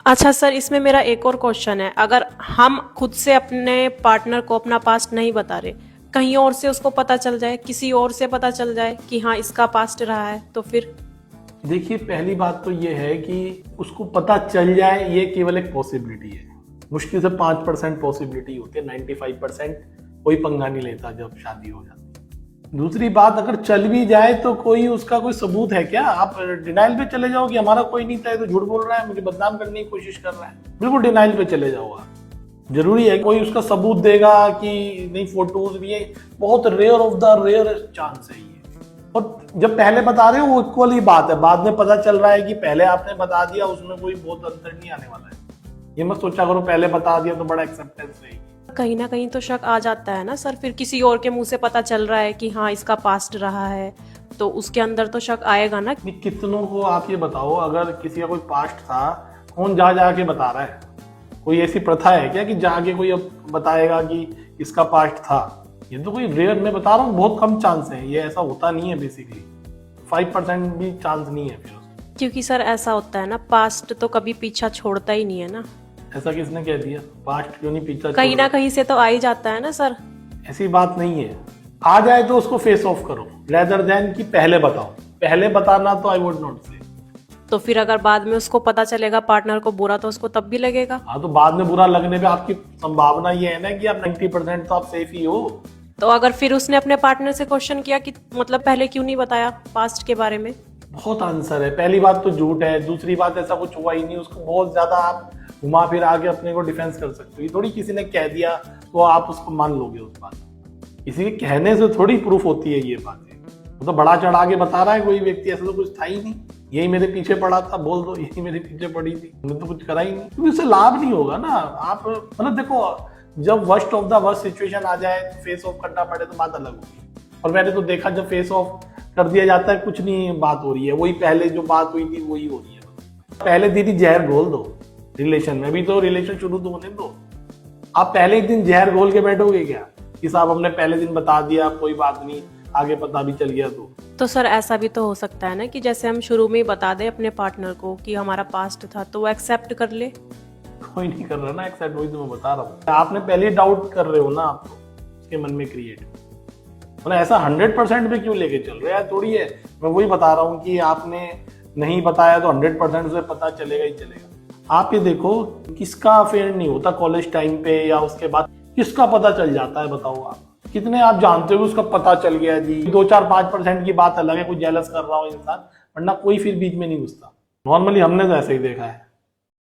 अच्छा सर, इसमें मेरा एक और क्वेश्चन है। अगर हम खुद से अपने पार्टनर को अपना पास्ट नहीं बता रहे, कहीं और से उसको पता चल जाए, किसी और से पता चल जाए कि हाँ इसका पास्ट रहा है, तो फिर? देखिए, पहली बात तो ये है कि उसको पता चल जाए, ये केवल एक पॉसिबिलिटी है। मुश्किल से 5% पॉसिबिलिटी होती है, 95% कोई पंगा नहीं लेता जब शादी हो जाती है। दूसरी बात, अगर चल भी जाए तो कोई उसका कोई सबूत है क्या? आप डिनाइल पे चले जाओ कि हमारा कोई नहीं था, ये तो झूठ बोल रहा है, मुझे बदनाम करने की कोशिश कर रहा है, बिल्कुल डिनाइल पे चले जाओ आप। जरूरी है कोई उसका सबूत देगा कि नहीं, फोटोज भी है, बहुत rare of the rare chance है ये। और जब पहले बता रहे हो वो इक्वल ही बात है, बाद में पता चल रहा है कि पहले आपने बता दिया, उसमें कोई बहुत अंतर नहीं आने वाला है। ये मत सोचा करो पहले बता दिया तो बड़ा एक्सेप्टेंस रहेगी। कहीं ना कहीं तो शक आ जाता है ना सर, फिर किसी और के मुंह से पता चल रहा है कि हाँ इसका पास्ट रहा है, तो उसके अंदर तो शक आएगा ना। कितनों को आप ये बताओ, अगर किसी का कोई पास्ट था, कौन जा जाके बता रहा है? कोई ऐसी प्रथा है क्या कि जाके कोई अब बताएगा कि इसका पास्ट था? ये तो कोई रेयर, मैं बता रहा हूँ, बहुत कम चांस है, ये ऐसा होता नहीं है बेसिकली। 5% भी चांस नहीं है फिर। क्योंकि सर ऐसा होता है ना, पास्ट तो कभी पीछा छोड़ता ही नहीं है ना। ऐसा किसने कह दिया? पास्ट क्यों नहीं पीछा कहीं ना कहीं से तो आ ही जाता है ना सर। ऐसी बात नहीं है। आ जाए तो उसको फेस ऑफ करो, रेदर देन कि पहले बताओ। पहले बताना तो आई वुड नॉट से। तो फिर अगर बाद में उसको पता चलेगा पार्टनर को बुरा, तो उसको तब भी लगेगा। हाँ, तो बाद में बुरा लगने पे आपकी संभावना ये है ना कि आप 90% तो आप सेफ ही हो। तो अगर फिर उसने अपने पार्टनर से क्वेश्चन किया कि मतलब पहले क्यों नहीं बताया पास्ट के बारे में? बहुत आंसर है। पहली बात तो झूठ है, दूसरी बात ऐसा कुछ हुआ ही नहीं। उसको बहुत ज्यादा आप घुमा फिर आके अपने को डिफेंस कर सकते हो। ये थोड़ी किसी ने कह दिया तो आप उसको मान लोगे उस बात। किसी के कहने से थोड़ी प्रूफ होती है ये बातें। वो तो बड़ा चढ़ा के बता रहा है कोई व्यक्ति, ऐसा तो कुछ था ही नहीं। यही मेरे पीछे पड़ा था, बोल दो यही मेरे पीछे पड़ी थी, मैंने तो कुछ करा ही नहीं। क्योंकि उससे लाभ नहीं होगा ना। आप मतलब देखो, जब worst of the worst situation आ जाए तो फेस ऑफ करना पड़े तो बात अलग होगी। और मैंने तो देखा जब फेस ऑफ कर दिया जाता है, कुछ नहीं बात हो रही है, वही पहले जो बात हुई थी वही हो रही है। पहले दीदी जहर घोल दो रिलेशन में, भी तो रिलेशन शुरू तो होने दो। आप पहले ही दिन जहर घोल के बैठोगे क्या कि साहब हमने पहले दिन बता दिया, कोई बात नहीं, आगे पता भी चल गया तो सर ऐसा भी तो हो सकता है ना कि जैसे हम शुरू में ही बता दें अपने पार्टनर को कि हमारा पास्ट था, तो वो एक्सेप्ट कर ले। कोई नहीं कर रहा ना एक्सेप्ट, वही तो मैं बता रहा हूँ। आपने पहले ही डाउट कर रहे हो ना, आपको उसके मन में क्रिएट। मतलब ऐसा 100% पे क्यों लेके चल रहे हैं? थोड़ी है। मैं वही बता रहा हूँ कि आपने नहीं बताया तो 100% उसे पता चलेगा ही चलेगा। आप ये देखो, किसका अफेयर नहीं होता कॉलेज टाइम पे या उसके बाद, किसका पता चल जाता है? बताओ आप कितने आप जानते हो उसका पता चल गया जी। 2-4-5% की बात अलग है, कोई जेलस कर रहा हो इंसान, वरना कोई फिर बीच में नहीं घुसता। नॉर्मली हमने तो ऐसे ही देखा है।